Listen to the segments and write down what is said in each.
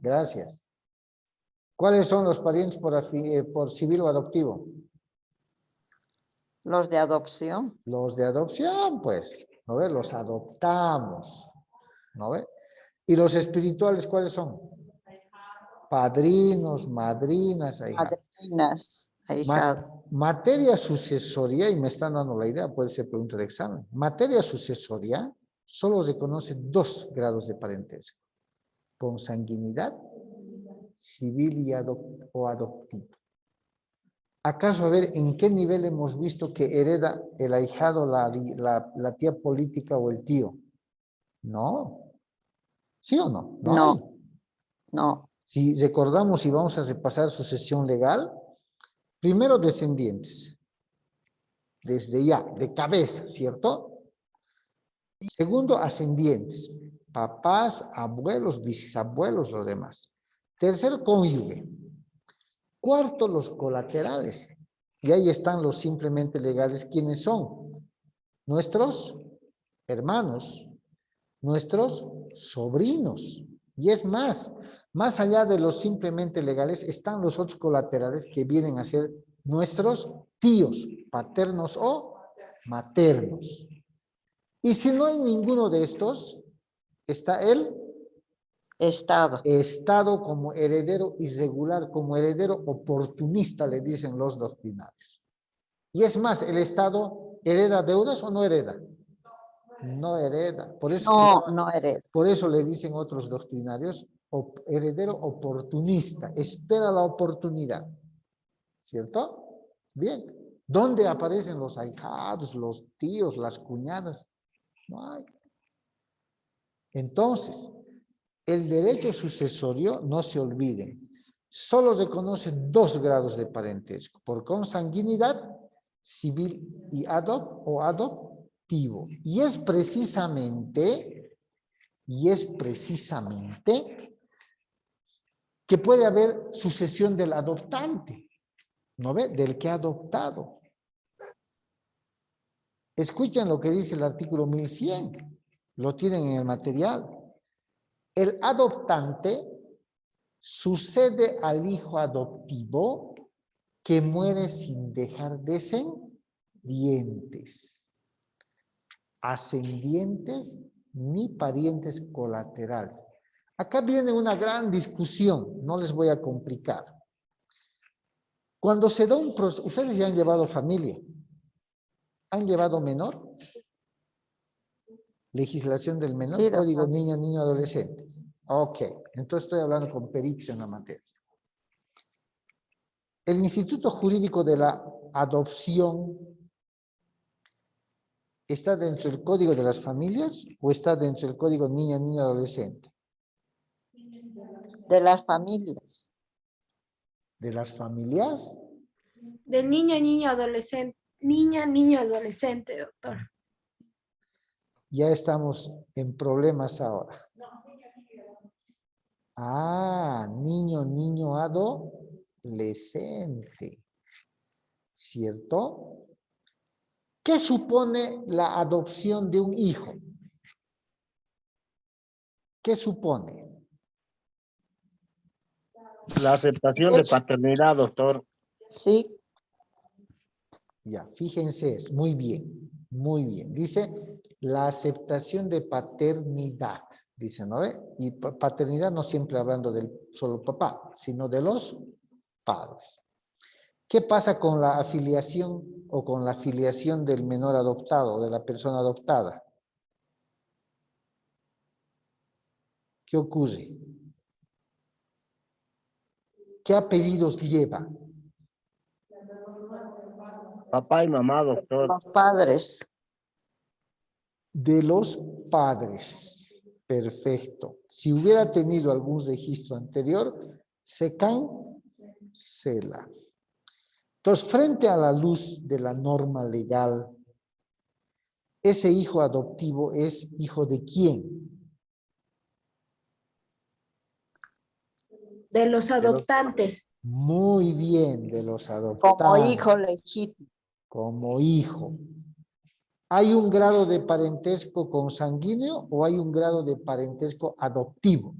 Gracias. ¿Cuáles son los parientes por civil o adoptivo? Los de adopción. Los de adopción, pues, ¿no ve? Los adoptamos, ¿no ve? ¿Y los espirituales cuáles son? Padrinos, madrinas, ahijados. Madrinas, ahijado. Materia sucesoria, y me están dando la idea, puede ser pregunta de examen. Materia sucesoria, solo se conocen 2 grados de parentesco. Consanguinidad, civil y o adoptivo. ¿Acaso a ver en qué nivel hemos visto que hereda el ahijado la tía política o el tío? No. ¿Sí o no? No hay. No. Si recordamos y vamos a repasar sucesión legal, primero descendientes. Desde ya, de cabeza, ¿cierto? Segundo, ascendientes. Papás, abuelos, bisabuelos, los demás. Tercero, cónyuge. Cuarto, los colaterales. Y ahí están los simplemente legales. ¿Quiénes son? Nuestros hermanos, nuestros sobrinos. Y es más allá de los simplemente legales, están los otros colaterales que vienen a ser nuestros tíos, paternos o maternos. Y si no hay ninguno de estos, está el Estado como heredero irregular, como heredero oportunista, le dicen los doctrinarios. Y es más, ¿el Estado hereda deudas o no hereda? No hereda. Por eso, No hereda. Por eso le dicen otros doctrinarios, heredero oportunista, espera la oportunidad. ¿Cierto? Bien. ¿Dónde aparecen los ahijados, los tíos, las cuñadas? No hay. Entonces, el derecho sucesorio, no se olviden, solo reconoce 2 grados de parentesco, por consanguinidad, civil y adoptivo. Y es precisamente que puede haber sucesión del adoptante, ¿no ve? Del que ha adoptado. Escuchen lo que dice el artículo 1100, lo tienen en el material. El adoptante sucede al hijo adoptivo que muere sin dejar descendientes, ascendientes ni parientes colaterales. Acá viene una gran discusión, no les voy a complicar. Cuando se da un proceso, ustedes ya han llevado familia, ¿han llevado menor? Legislación del menor, Sí, código doctor. niña, niño, adolescente. Ok, entonces estoy hablando con peritos en la materia. ¿El Instituto Jurídico de la Adopción está dentro del Código de las Familias o está dentro del Código niña, niño, adolescente? De las familias. ¿De las familias? De niño, niño, adolescente. Niña, niño, adolescente, doctor. Ya estamos en problemas ahora. Ah, niño, niño, adolescente. ¿Cierto? ¿Qué supone la adopción de un hijo? ¿Qué supone? La aceptación de paternidad, doctor. Sí. Ya, fíjense, es muy bien, muy bien. Dice la aceptación de paternidad, dice, ¿no ve? Y paternidad no siempre hablando del solo papá, sino de los padres. ¿Qué pasa con la afiliación o con la filiación del menor adoptado o de la persona adoptada? ¿Qué ocurre? ¿Qué apellidos lleva? Papá y mamá, doctor. Los padres. De los padres. Perfecto. Si hubiera tenido algún registro anterior, se cancela. Entonces, frente a la luz de la norma legal, ese hijo adoptivo es hijo de quién? De los adoptantes. Muy bien, de los adoptantes. Como hijo legítimo. Como hijo. ¿Hay un grado de parentesco consanguíneo o hay un grado de parentesco adoptivo?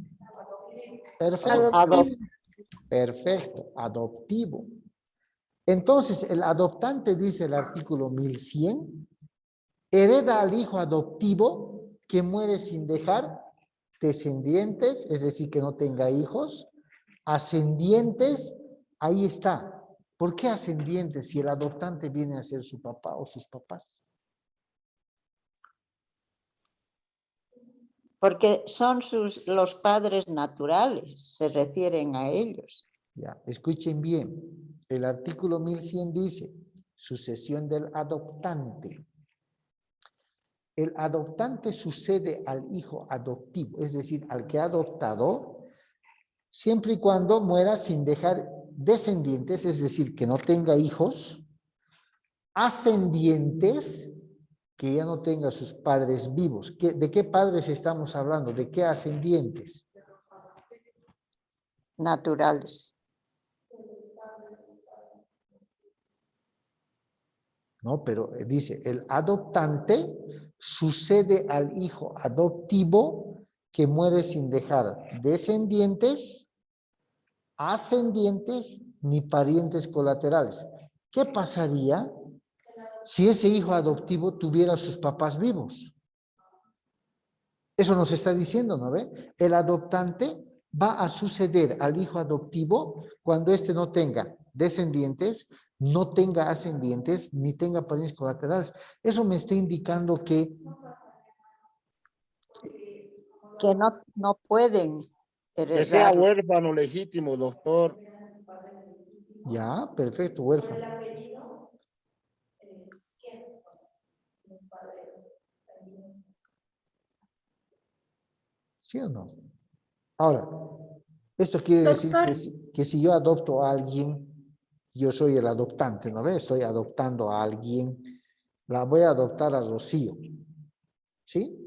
Perfecto. Adoptivo. Perfecto. Adoptivo. Entonces, el adoptante, dice el artículo 1100, hereda al hijo adoptivo que muere sin dejar descendientes, es decir, que no tenga hijos, ascendientes, ahí está. ¿Por qué ascendientes si el adoptante viene a ser su papá o sus papás? Porque son los padres naturales, se refieren a ellos. Ya, escuchen bien. El artículo 1100 dice, sucesión del adoptante. El adoptante sucede al hijo adoptivo, es decir, al que ha adoptado, siempre y cuando muera sin dejar descendientes, es decir, que no tenga hijos, ascendientes, que ya no tenga sus padres vivos. ¿De qué padres estamos hablando? ¿De qué ascendientes? Naturales. No, pero dice, el adoptante sucede al hijo adoptivo que muere sin dejar descendientes, ascendientes ni parientes colaterales. ¿Qué pasaría si ese hijo adoptivo tuviera sus papás vivos? Eso nos está diciendo, ¿no ve? El adoptante va a suceder al hijo adoptivo cuando éste no tenga descendientes, no tenga ascendientes, ni tenga parientes colaterales. Eso me está indicando que No pueden Que sea heredar. huérfano legítimo, doctor. ya, perfecto, huérfano. ¿Sí o no? Ahora, esto quiere decir Doctor, que si yo adopto a alguien, yo soy el adoptante, ¿no ves? Estoy adoptando a alguien, la voy a adoptar a Rocío, ¿sí?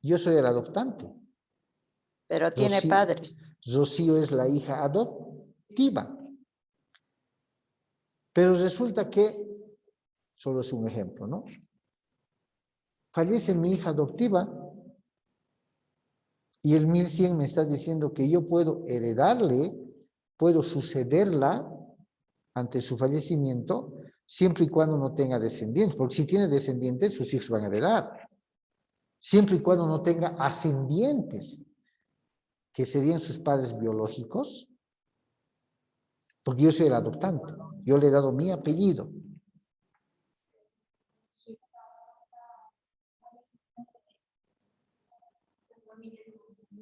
Yo soy el adoptante. Pero tiene padres. Rocío es la hija adoptiva. Pero resulta que, solo es un ejemplo, ¿no? Fallece mi hija adoptiva y el 1100 me está diciendo que yo puedo heredarle, puedo sucederla ante su fallecimiento, siempre y cuando no tenga descendientes, porque si tiene descendientes, sus hijos van a heredar. Siempre y cuando no tenga ascendientes, que serían sus padres biológicos, porque yo soy el adoptante, yo le he dado mi apellido.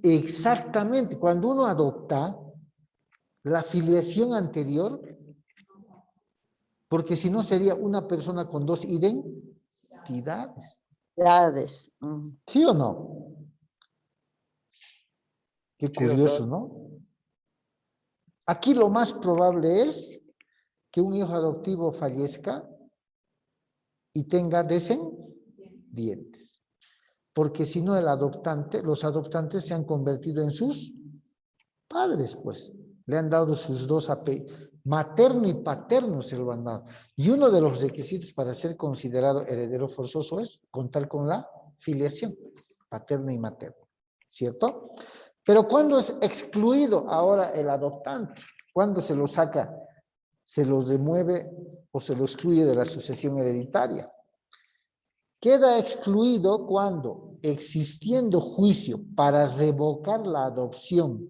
Exactamente, cuando uno adopta, la filiación anterior, porque si no sería una persona con dos identidades. Edades. ¿Sí o no? Qué Sí, curioso, doctor. ¿no? Aquí lo más probable es que un hijo adoptivo fallezca y tenga descendientes. Porque si no, el adoptante, los adoptantes se han convertido en sus padres, pues. Le han dado sus dos apellidos. Materno y paterno se lo han dado. Y uno de los requisitos para ser considerado heredero forzoso es contar con la filiación paterna y materna. ¿Cierto? Pero ¿cuándo es excluido ahora el adoptante? ¿Cuándo se lo saca, se lo remueve o se lo excluye de la sucesión hereditaria? Queda excluido cuando, existiendo juicio para revocar la adopción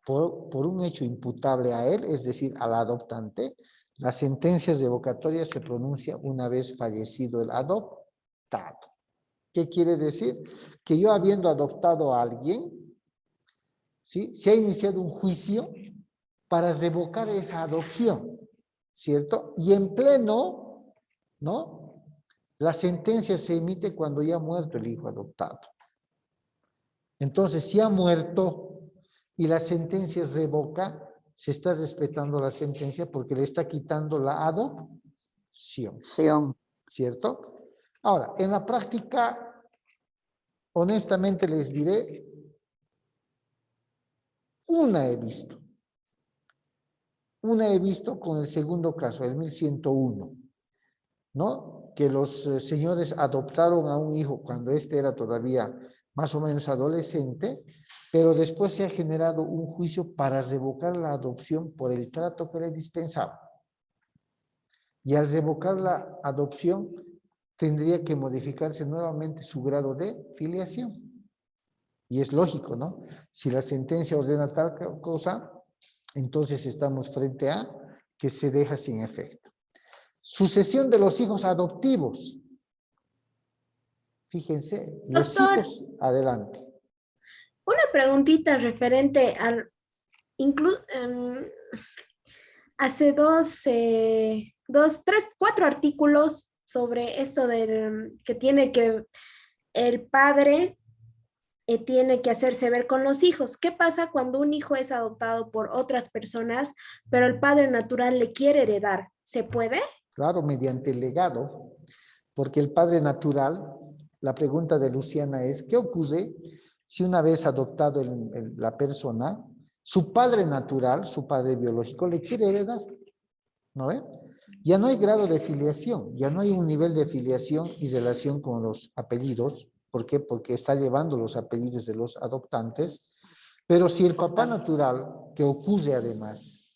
por un hecho imputable a él, es decir, al adoptante, la sentencia revocatoria se pronuncia una vez fallecido el adoptado. ¿Qué quiere decir? Que yo habiendo adoptado a alguien, ¿sí? Se ha iniciado un juicio para revocar esa adopción, ¿cierto? Y en pleno, ¿no? La sentencia se emite cuando ya ha muerto el hijo adoptado. Entonces, si ha muerto y la sentencia revoca, se está respetando la sentencia porque le está quitando la adopción, ¿cierto? Ahora, en la práctica, honestamente les diré, una he visto con el segundo caso, el 1101, ¿no? Que los señores adoptaron a un hijo cuando éste era todavía más o menos adolescente, pero después se ha generado un juicio para revocar la adopción por el trato que le dispensaba. Y al revocar la adopción, tendría que modificarse nuevamente su grado de filiación. Y es lógico, ¿no? Si la sentencia ordena tal cosa, entonces estamos frente a que se deja sin efecto. Sucesión de los hijos adoptivos. Fíjense, los Doctor, hijos, adelante. una preguntita referente al, incluso, hace tres, cuatro artículos sobre esto del que tiene que el padre tiene que hacerse ver con los hijos. ¿Qué pasa cuando un hijo es adoptado por otras personas, pero el padre natural le quiere heredar? ¿Se puede? Claro, mediante el legado, porque el padre natural, la pregunta de Luciana es, ¿qué ocurre si una vez adoptado la persona, su padre natural, su padre biológico, le quiere heredar? ¿No ve? Ya no hay grado de filiación, ya no hay un nivel de filiación y relación con los apellidos. ¿Por qué? Porque está llevando los apellidos de los adoptantes. Pero si el papá natural, que ocurre además,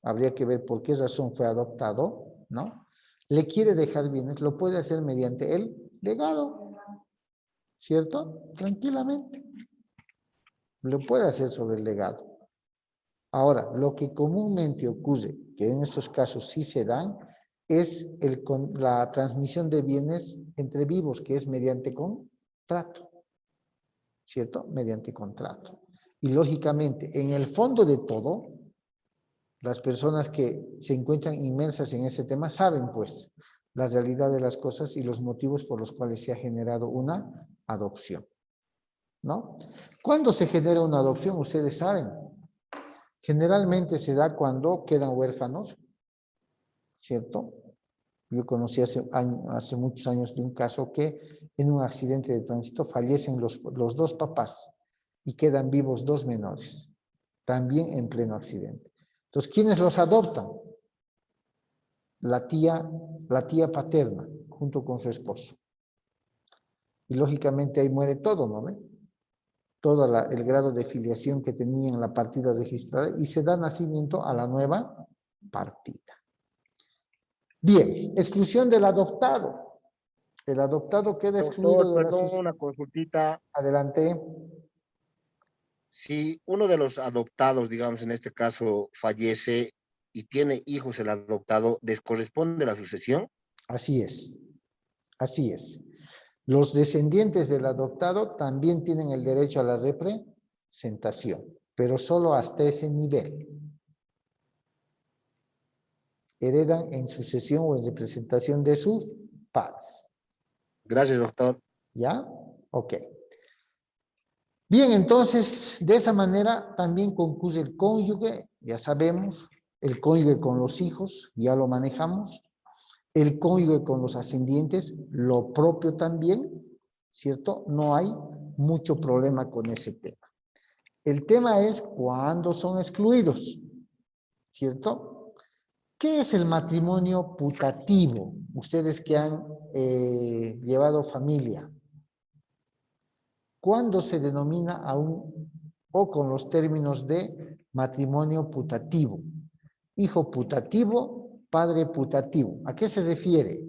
habría que ver por qué razón fue adoptado, ¿no? Le quiere dejar bienes, lo puede hacer mediante el legado, ¿cierto? Tranquilamente. Lo puede hacer sobre el legado. Ahora, lo que comúnmente ocurre, que en estos casos sí se dan, es la transmisión de bienes entre vivos, que es mediante contrato, ¿cierto? Mediante contrato. Y lógicamente, en el fondo de todo, las personas que se encuentran inmersas en este tema saben, pues, la realidad de las cosas y los motivos por los cuales se ha generado una adopción, ¿no? ¿Cuándo se genera una adopción? Ustedes saben. Generalmente se da cuando quedan huérfanos, ¿cierto? Yo conocí hace muchos años de un caso que en un accidente de tránsito fallecen los dos papás y quedan vivos dos menores, también en pleno accidente. Entonces, ¿quiénes los adoptan? La tía paterna, junto con su esposo. Y lógicamente ahí muere todo, ¿no ve? Todo el grado de filiación que tenía en la partida registrada y se da nacimiento a la nueva partida. Bien, exclusión del adoptado. El adoptado queda Doctor, excluido de la perdón, sucesión. una consultita. Adelante. Si uno de los adoptados, digamos en este caso, fallece y tiene hijos el adoptado, ¿les corresponde la sucesión? Así es. Así es. Los descendientes del adoptado también tienen el derecho a la representación, pero solo hasta ese nivel. Heredan en sucesión o en representación de sus padres. Gracias, doctor. ¿Ya? Ok. Bien, entonces, de esa manera también concluye el cónyuge, ya sabemos, el cónyuge con los hijos, ya lo manejamos, el cónyuge con los ascendientes, lo propio también, ¿cierto? No hay mucho problema con ese tema. El tema es cuándo son excluidos, ¿cierto? ¿Qué es el matrimonio putativo? Ustedes que han llevado familia. ¿Cuándo se denomina o con los términos de matrimonio putativo? Hijo putativo, padre putativo. ¿A qué se refiere?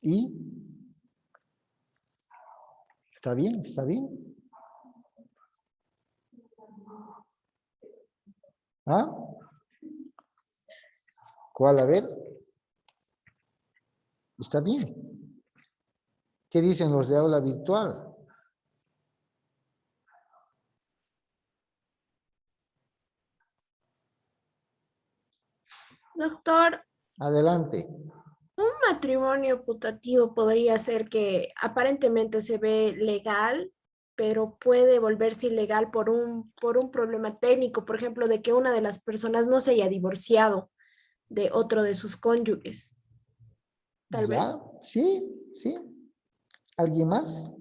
¿Y? ¿Está bien? ¿Está bien? ¿Ah? ¿Cuál? A ver. ¿Está bien? ¿Qué dicen los de aula virtual? Doctor, Adelante. un matrimonio putativo podría ser que aparentemente se ve legal, pero puede volverse ilegal por un problema técnico, por ejemplo, de que una de las personas no se haya divorciado de otro de sus cónyuges, tal ¿Ya? vez. Sí, sí. ¿Alguien más?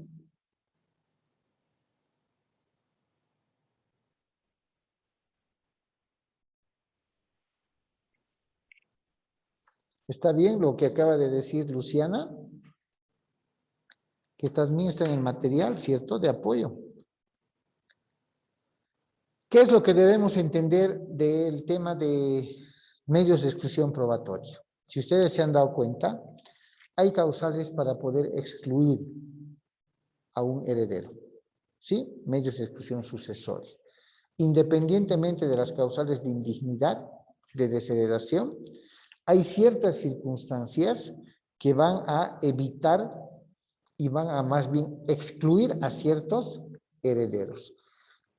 ¿Está bien lo que acaba de decir Luciana? Que también está en el material, ¿cierto? De apoyo. ¿Qué es lo que debemos entender del tema de medios de exclusión probatoria? Si ustedes se han dado cuenta, hay causales para poder excluir a un heredero, ¿sí? Medios de exclusión sucesoria. Independientemente de las causales de indignidad, de desheredación, hay ciertas circunstancias que van a evitar y van a más bien excluir a ciertos herederos.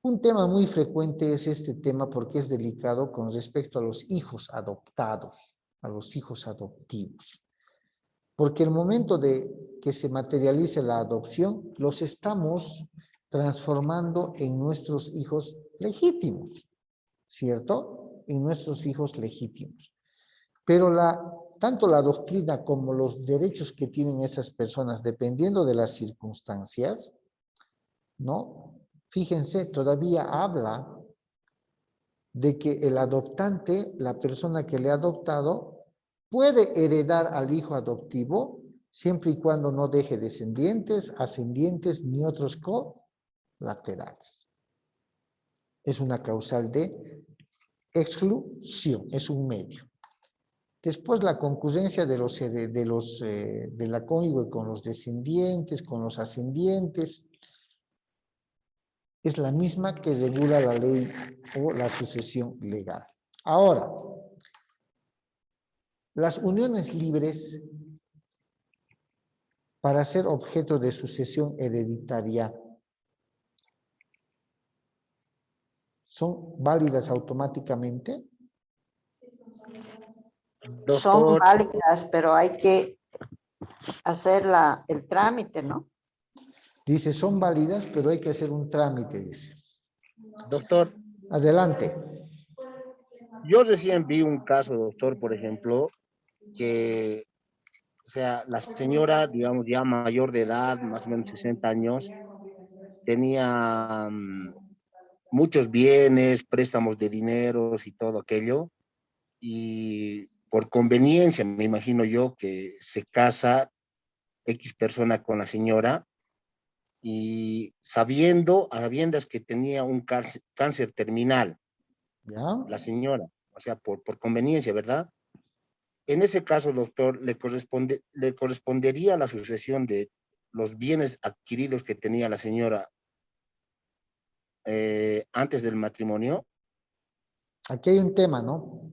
Un tema muy frecuente es este tema porque es delicado con respecto a los hijos adoptados, a los hijos adoptivos. Porque el momento de que se materialice la adopción, los estamos transformando en nuestros hijos legítimos, ¿cierto? En nuestros hijos legítimos. Pero tanto la doctrina como los derechos que tienen esas personas, dependiendo de las circunstancias, ¿no? Fíjense, todavía habla de que el adoptante, la persona que le ha adoptado, puede heredar al hijo adoptivo siempre y cuando no deje descendientes, ascendientes ni otros colaterales. Es una causal de exclusión, es un medio. Después la concurrencia de la cónyuge con los descendientes, con los ascendientes, es la misma que regula la ley o la sucesión legal. Ahora, las uniones libres para ser objeto de sucesión hereditaria ¿son válidas automáticamente? Son Doctor, válidas, pero hay que hacer el trámite, ¿no? Dice, son válidas, pero hay que hacer un trámite, dice. doctor, Adelante. yo recién vi un caso, doctor, por ejemplo, que, o sea, la señora, digamos, ya mayor de edad, más o menos 60 años, tenía muchos bienes, préstamos de dineros y todo aquello, y por conveniencia, me imagino yo, que se casa X persona con la señora, y a sabiendas que tenía un cáncer terminal, ¿Ya? la señora, o sea, por conveniencia, ¿verdad? En ese caso, doctor, le correspondería la sucesión de los bienes adquiridos que tenía la señora antes del matrimonio. Aquí hay un tema, ¿no?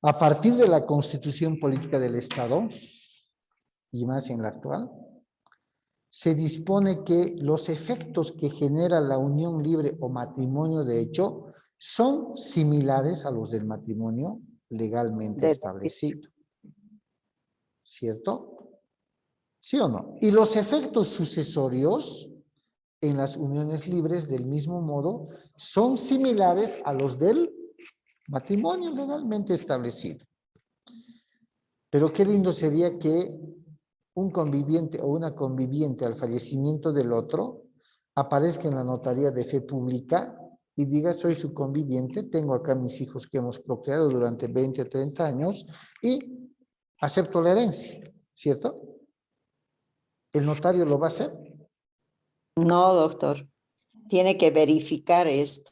A partir de la Constitución Política del Estado, y más en la actual, se dispone que los efectos que genera la unión libre o matrimonio de hecho son similares a los del matrimonio legalmente De establecido. ¿Cierto? ¿Sí o no? Y los efectos sucesorios en las uniones libres, del mismo modo, son similares a los del matrimonio legalmente establecido. Pero qué lindo sería que un conviviente o una conviviente al fallecimiento del otro aparezca en la notaría de fe pública y diga, soy su conviviente, tengo acá mis hijos que hemos procreado durante 20 o 30 años y acepto la herencia, ¿cierto? ¿El notario lo va a hacer? No, doctor. Tiene que verificar esto.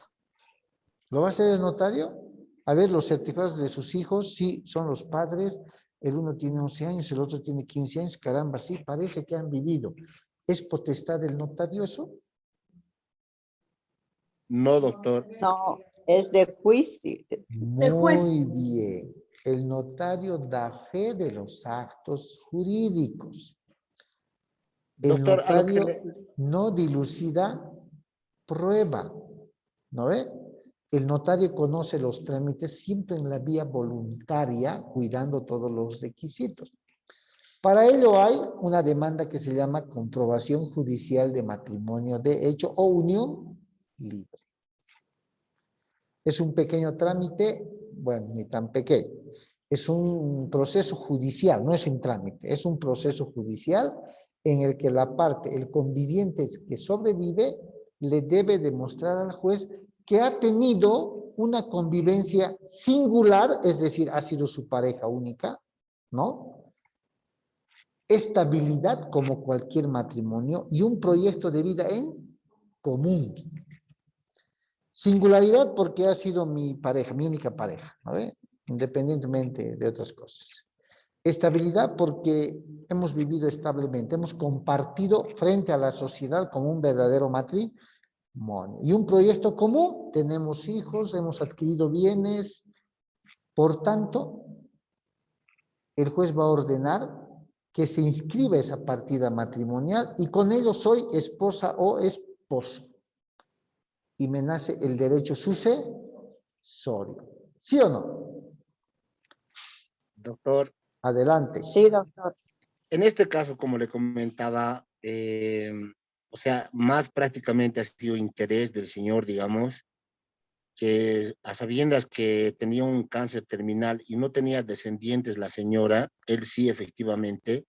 ¿Lo va a hacer el notario? A ver los certificados de sus hijos, sí, son los padres, el uno tiene 11 años, el otro tiene 15 años, caramba, sí, parece que han vivido. ¿Es potestad del notario eso? No, doctor. No, es de juicio. De juez. Muy bien. El notario da fe de los actos jurídicos. El Doctor, a lo que notario no dilucida prueba, ¿no ve? El notario conoce los trámites siempre en la vía voluntaria, cuidando todos los requisitos. Para ello hay una demanda que se llama comprobación judicial de matrimonio de hecho o unión libre. Es un pequeño trámite, bueno, ni tan pequeño. Es un proceso judicial, no es un trámite, es un proceso judicial en el que la parte, el conviviente que sobrevive, le debe demostrar al juez que ha tenido una convivencia singular, es decir, ha sido su pareja única, ¿no? Estabilidad como cualquier matrimonio y un proyecto de vida en común. Singularidad porque ha sido mi pareja, mi única pareja, ¿no? Independientemente de otras cosas. Estabilidad porque hemos vivido establemente, hemos compartido frente a la sociedad como un verdadero matrimonio. Y un proyecto común, tenemos hijos, hemos adquirido bienes, por tanto, el juez va a ordenar que se inscriba esa partida matrimonial y con ello soy esposa o esposo. Y me nace el derecho sucesorio. ¿Sí o no? Doctor, Adelante. Sí, doctor. en este caso, como le comentaba, o sea, más prácticamente ha sido interés del señor, digamos, que a sabiendas que tenía un cáncer terminal y no tenía descendientes la señora, él sí efectivamente,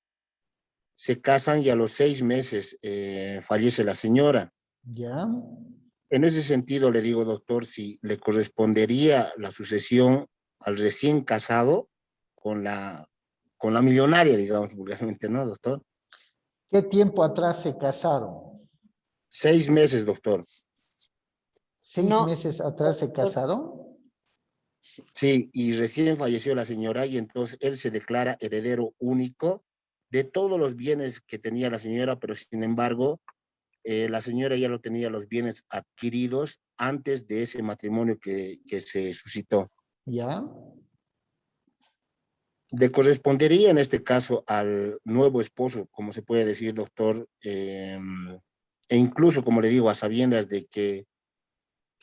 se casan y a los 6 meses fallece la señora. ¿Ya? En ese sentido le digo, doctor, si le correspondería la sucesión al recién casado con la millonaria, digamos vulgarmente, ¿no, doctor? ¿Qué tiempo atrás se casaron? 6 meses, doctor. ¿Seis No, meses atrás se doctor. casaron? Sí, y recién falleció la señora y entonces él se declara heredero único de todos los bienes que tenía la señora, pero sin embargo, la señora ya lo tenía los bienes adquiridos antes de ese matrimonio que se suscitó. ¿Ya? Le correspondería en este caso al nuevo esposo, como se puede decir, doctor, e incluso, como le digo, a sabiendas de que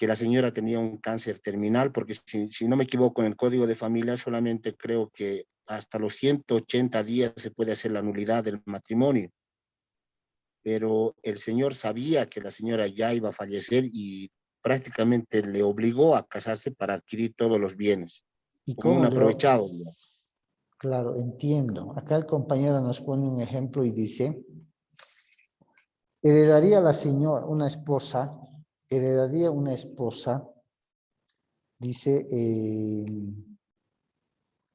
la señora tenía un cáncer terminal, porque si no me equivoco, en el Código de Familia solamente creo que hasta los 180 días se puede hacer la nulidad del matrimonio. Pero el señor sabía que la señora ya iba a fallecer y prácticamente le obligó a casarse para adquirir todos los bienes, ¿Y como un cómo le... aprovechado, digamos. Claro, entiendo. Acá el compañero nos pone un ejemplo y dice, heredaría la señora, una esposa, heredaría una esposa, dice,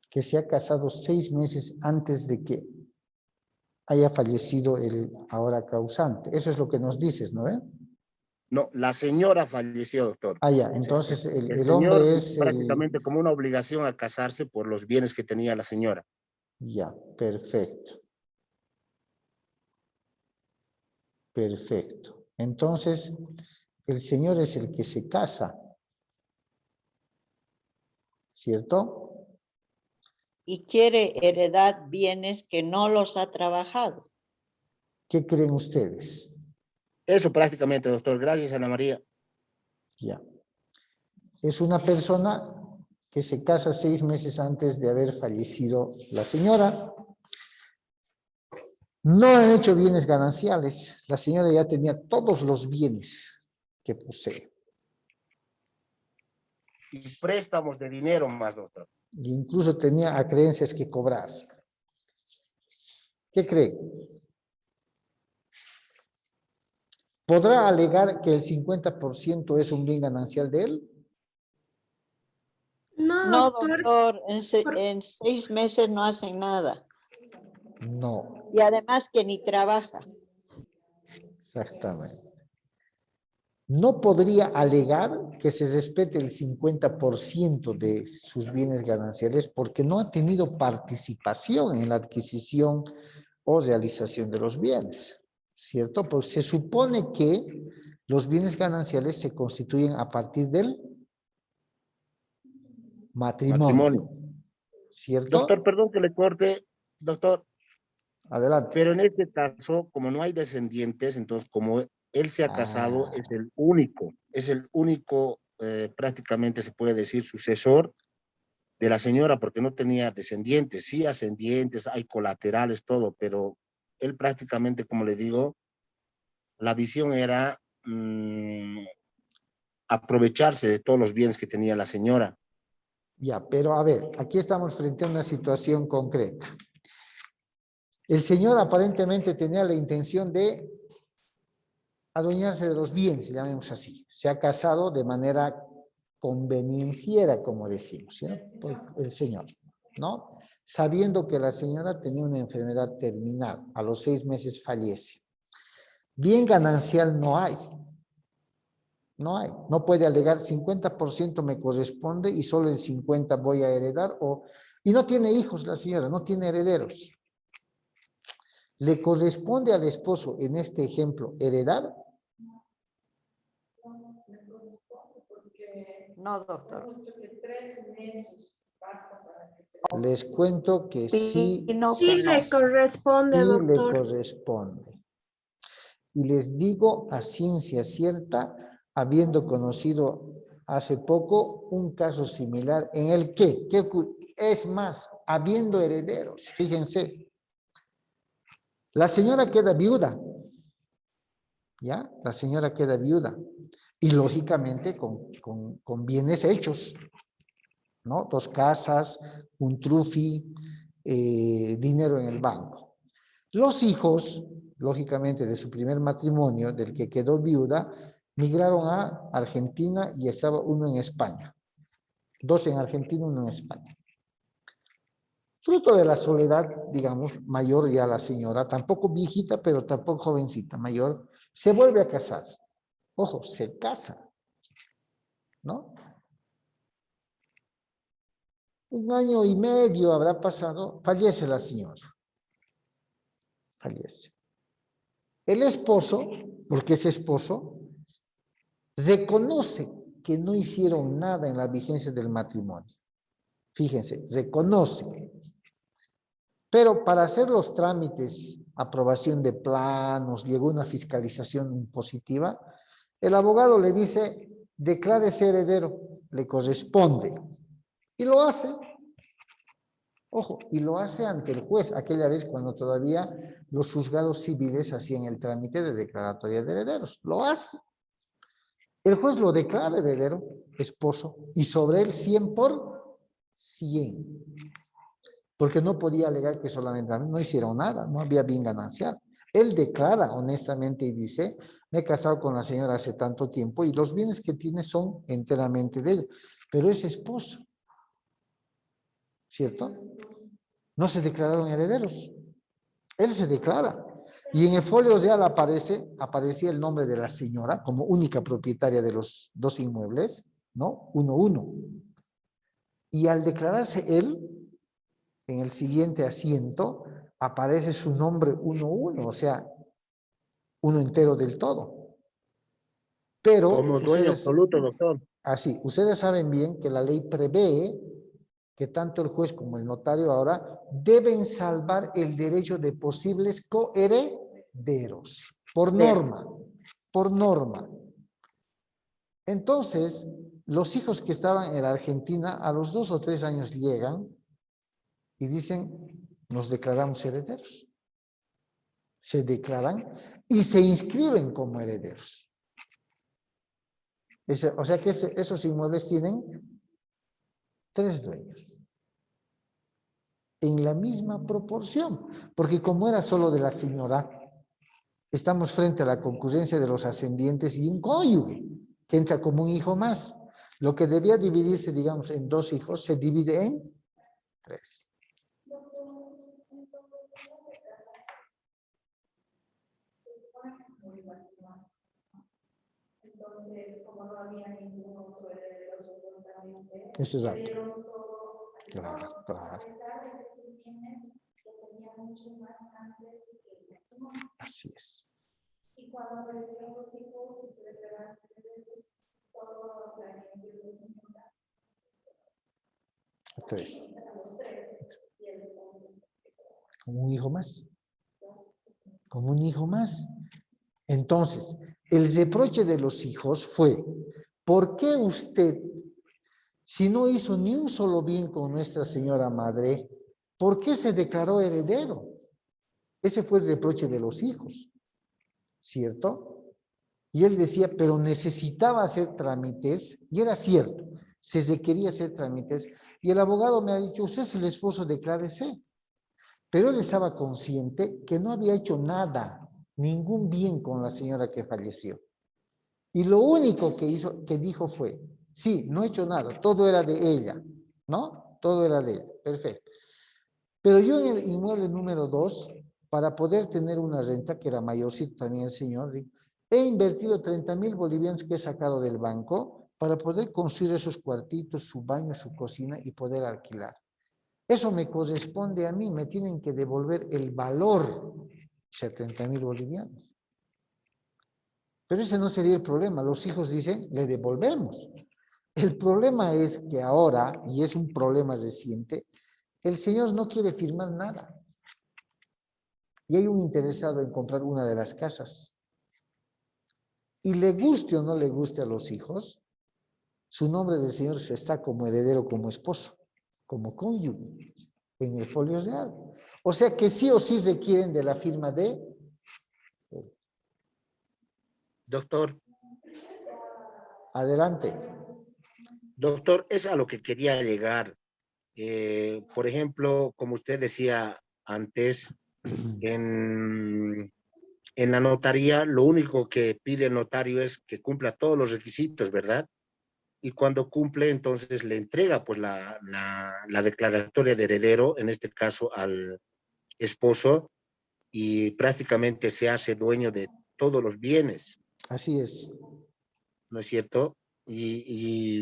que se ha casado 6 meses antes de que haya fallecido el ahora causante. Eso es lo que nos dices, ¿no? No, la señora falleció, doctor. Ah, ya, O sea, entonces el el señor hombre tuvo es el... prácticamente como una obligación a casarse por los bienes que tenía la señora. Ya, perfecto, perfecto. Entonces, el señor es el que se casa, ¿cierto? Y quiere heredar bienes que no los ha trabajado. ¿Qué creen ustedes? Eso prácticamente, doctor. Gracias, Ana María. Ya. Es una persona que se casa 6 meses antes de haber fallecido la señora. No han hecho bienes gananciales. La señora ya tenía todos los bienes que posee. Y préstamos de dinero más, doctor. E incluso tenía acreencias que cobrar. ¿Qué cree? ¿Podrá alegar que el 50% es un bien ganancial de él? No, No, doctor, doctor, por- en 6 meses no hacen nada. No, Y además que ni trabaja. exactamente. No podría alegar que se respete el 50% de sus bienes gananciales porque no ha tenido participación en la adquisición o realización de los bienes, ¿cierto? Pues se supone que los bienes gananciales se constituyen a partir del Matrimonio. matrimonio, Doctor, ¿cierto? perdón que le corte, doctor, Adelante. pero en este caso, como no hay descendientes, entonces como él se ha casado, Ah, es el único, prácticamente se puede decir, sucesor de la señora, porque no tenía descendientes, sí ascendientes, hay colaterales, todo, pero él prácticamente, como le digo, la visión era aprovecharse de todos los bienes que tenía la señora. ya, pero a ver, aquí estamos frente a una situación concreta. El señor aparentemente tenía la intención de adueñarse de los bienes, llamemos así. Se ha casado de manera convenienciera, como decimos, ¿sí? Por el señor, ¿no? sabiendo que la señora tenía una enfermedad terminal, a los 6 meses fallece. Bien ganancial no hay. No hay. No puede alegar 50% me corresponde y solo el 50% voy a heredar. Y no tiene hijos la señora, no tiene herederos. ¿Le corresponde al esposo, en este ejemplo, heredar? No, doctor. Les cuento que sí, Opino Sí que no. le corresponde, sí le doctor. corresponde. Y les digo a ciencia cierta, habiendo conocido hace poco un caso similar en el que es más, habiendo herederos, fíjense, la señora queda viuda, ¿ya? La señora queda viuda y lógicamente con bienes hechos, ¿no? 2 casas, un trufi, dinero en el banco. Los hijos, lógicamente, de su primer matrimonio, del que quedó viuda, migraron a Argentina y estaba uno en España. 2 en Argentina, 1 en España. Fruto de la soledad, digamos, mayor ya la señora, tampoco viejita, pero tampoco jovencita, mayor, se vuelve a casar. Ojo, se casa, ¿no? 1 año y medio habrá pasado, fallece la señora. Fallece. El esposo, porque es esposo, reconoce que no hicieron nada en la vigencia del matrimonio. Fíjense, reconoce. Pero para hacer los trámites, aprobación de planos, llegó una fiscalización positiva, el abogado le dice, declárese heredero, le corresponde. Y lo hace. Ojo, y lo hace ante el juez, aquella vez cuando todavía los juzgados civiles hacían el trámite de declaratoria de herederos. Lo hace. El juez lo declara heredero, esposo, y sobre él 100 por 100. Porque no podía alegar que solamente no hicieron nada, no había bien ganancial. Él declara honestamente y dice, me he casado con la señora hace tanto tiempo y los bienes que tiene son enteramente de ella, pero es esposo. ¿Cierto? No se declararon herederos. Él se declara. Y en el folio real aparecía el nombre de la señora como única propietaria de los 2 inmuebles, ¿no? 1-1. Y al declararse él, en el siguiente asiento, aparece su nombre 1-1, o sea, uno entero del todo. Pero Como dueño absoluto, doctor. así, ustedes saben bien que la ley prevé que tanto el juez como el notario ahora deben salvar el derecho de posibles coherederos, por norma, por norma. Entonces, los hijos que estaban en la Argentina a los 2 o 3 años llegan y dicen, nos declaramos herederos. Se declaran y se inscriben como herederos. O sea que esos inmuebles tienen 3 dueños. En la misma proporción, porque como era solo de la señora, estamos frente a la concurrencia de los ascendientes y un cónyuge que entra como un hijo más. Lo que debía dividirse, digamos, en 2 hijos, se divide en 3. Entonces, como no había ningún otro heredero supuestamente, Eso es alto. dieron todo al Claro, esposo, claro. a pesar de que sus bienes lo tenía mucho más antes que el matrimonio. Así es. Y cuando aparecieron los hijos y se declararon herederos, todo la gente de los niños, 3. a los 3, y el esposo Como un hijo más. Como un hijo más. Entonces, el reproche de los hijos fue, ¿por qué usted, si no hizo ni un solo bien con Nuestra Señora Madre, por qué se declaró heredero? Ese fue el reproche de los hijos, ¿cierto? Y él decía, pero necesitaba hacer trámites, y era cierto, se requería hacer trámites, y el abogado me ha dicho, usted es el esposo, declárese. Pero él estaba consciente que no había hecho nada, ningún bien con la señora que falleció. Y lo único que dijo fue, sí, no he hecho nada, todo era de ella, ¿no? Todo era de ella, perfecto. Pero yo en el inmueble número 2, para poder tener una renta, que era mayorcito también el señor, he invertido 30,000 bolivianos que he sacado del banco para poder construir esos cuartitos, su baño, su cocina y poder alquilar. Eso me corresponde a mí, me tienen que devolver el valor, 70,000 bolivianos. Pero ese no sería el problema. Los hijos dicen, le devolvemos. El problema es que ahora, y es un problema reciente, el señor no quiere firmar nada. Y hay un interesado en comprar una de las casas. Y le guste o no le guste a los hijos, su nombre del señor está como heredero, como esposo, como cónyuge en el folio real. O sea que sí o sí requieren de la firma de... Doctor, Adelante. doctor, es a lo que quería llegar. Por ejemplo, como usted decía antes, en la notaría, lo único que pide el notario es que cumpla todos los requisitos, ¿verdad? Y cuando cumple, entonces le entrega pues la declaratoria de heredero, en este caso al esposo, y prácticamente se hace dueño de todos los bienes, Así es. ¿no es cierto? Y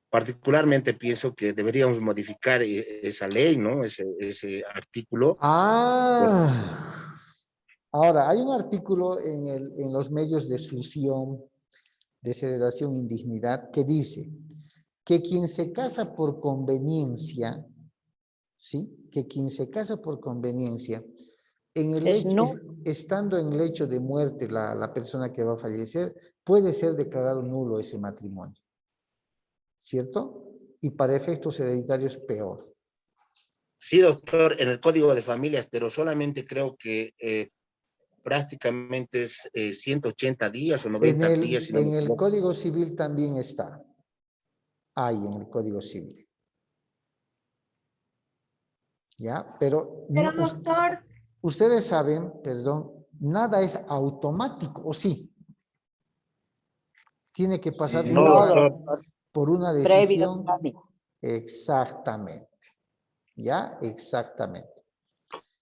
particularmente pienso que deberíamos modificar esa ley, ¿no? Ese artículo. Ahora, hay un artículo en los medios de exclusión, desheredación e indignidad que dice que quien se casa por conveniencia, ¿sí? Que quien se casa por conveniencia, en el Es hecho, no. estando en el hecho de muerte la persona que va a fallecer, puede ser declarado nulo ese matrimonio, ¿cierto? Y para efectos hereditarios peor. Sí, doctor, en el Código de Familias, pero solamente creo que prácticamente es 180 días o 90 días, si no me En el equivoco. Código Civil también está. Hay en el Código Civil. ¿Ya? Pero Pero no, doctor, ustedes saben, perdón, nada es automático, ¿o sí? Tiene que pasar No, No, doctor. doctor. por una Previo decisión. trámite. Exactamente. ¿Ya? Exactamente.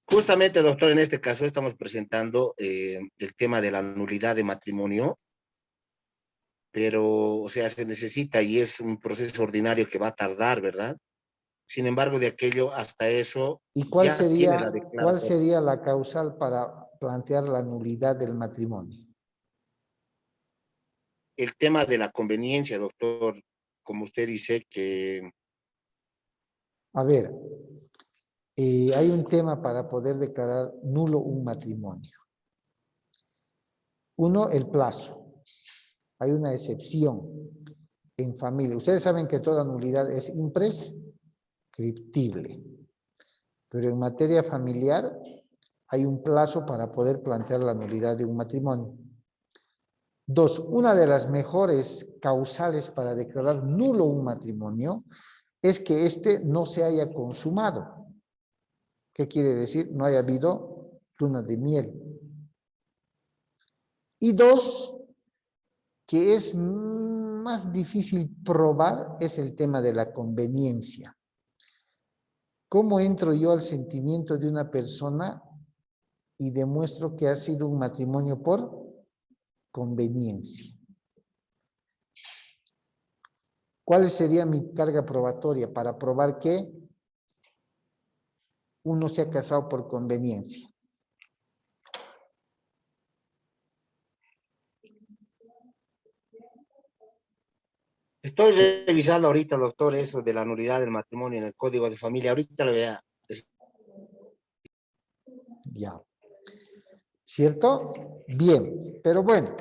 Justamente, doctor, en este caso estamos presentando el tema de la nulidad de matrimonio, pero, o sea, se necesita y es un proceso ordinario que va a tardar, ¿verdad? Sin embargo, de aquello hasta eso ¿Y ya tiene la cuál declaración. sería la causal para plantear la nulidad del matrimonio? El tema de la conveniencia, doctor, como usted dice, que A ver, hay un tema para poder declarar nulo un matrimonio. Uno, el plazo. Hay una excepción en familia. Ustedes saben que toda nulidad es imprescriptible, pero en materia familiar hay un plazo para poder plantear la nulidad de un matrimonio. Dos, una de las mejores causales para declarar nulo un matrimonio es que éste no se haya consumado. ¿Qué quiere decir? No haya habido luna de miel. Y dos, que es más difícil probar, es el tema de la conveniencia. ¿Cómo entro yo al sentimiento de una persona y demuestro que ha sido un matrimonio por conveniencia? ¿Cuál sería mi carga probatoria para probar que uno se ha casado por conveniencia? estoy revisando ahorita, doctor, eso de la nulidad del matrimonio en el Código de Familia. Ahorita lo vea. Ya. ¿Cierto? Bien, pero bueno,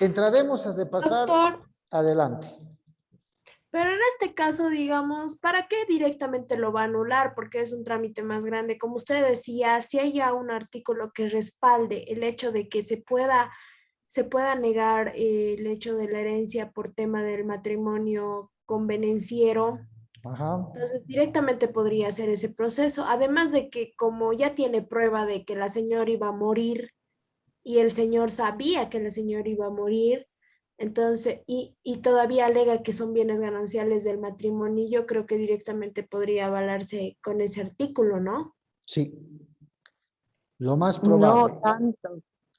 entraremos a repasar doctor, adelante. pero en este caso, digamos, ¿para qué directamente lo va a anular? Porque es un trámite más grande. Como usted decía, si hay ya un artículo que respalde el hecho de que se pueda negar el hecho de la herencia por tema del matrimonio convenenciero, Ajá. entonces directamente podría hacer ese proceso. Además de que como ya tiene prueba de que la señora iba a morir y el señor sabía que la señora iba a morir, Entonces, y todavía alega que son bienes gananciales del matrimonio, y yo creo que directamente podría avalarse con ese artículo, ¿no? Sí. Lo más No probable, tanto,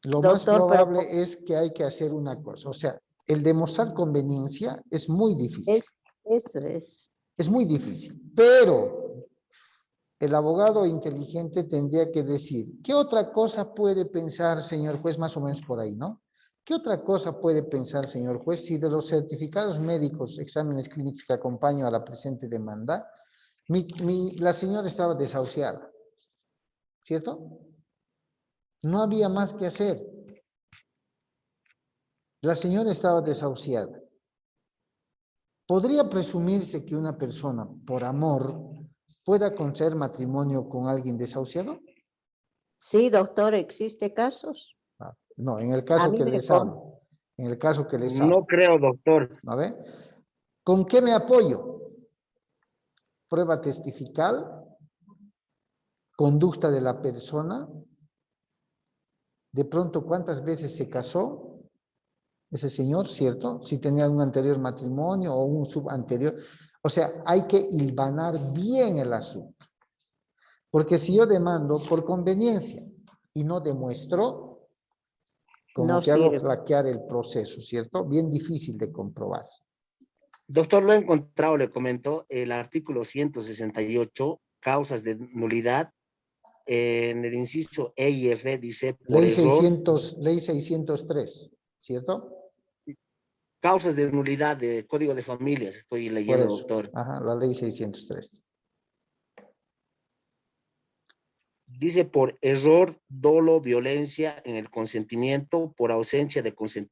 lo más doctor, pero probable es que hay que hacer una cosa. O sea, el demostrar conveniencia es muy difícil. eso es. Es muy difícil. Pero el abogado inteligente tendría que decir, ¿qué otra cosa puede pensar, señor juez? Más o menos por ahí, ¿no? ¿Qué otra cosa puede pensar, señor juez, si de los certificados médicos, exámenes clínicos que acompaño a la presente demanda, la señora estaba desahuciada, ¿cierto? No había más que hacer. La señora estaba desahuciada. ¿Podría presumirse que una persona, por amor, pueda contraer matrimonio con alguien desahuciado? Sí, doctor, existe casos. No, en el A caso mí que me les consta. hablo. En el caso que les No hablo. creo, doctor. ¿No ve? ¿Con qué me apoyo? Prueba testifical, conducta de la persona, de pronto cuántas veces se casó ese señor, ¿cierto? Si tenía un anterior matrimonio o un subanterior. O sea, hay que hilvanar bien el asunto. Porque si yo demando por conveniencia y no demuestro, como No que hago sirve. flaquear el proceso, ¿cierto? Bien difícil de comprobar. Doctor, lo he encontrado, le comento, el artículo 168, causas de nulidad, en el inciso E y F dice, por error, Ley 603, ¿cierto? causas de nulidad de Código de Familias, estoy Por leyendo, eso, doctor. ajá, la ley 603. Dice por error, dolo, violencia en el consentimiento, por ausencia de consentimiento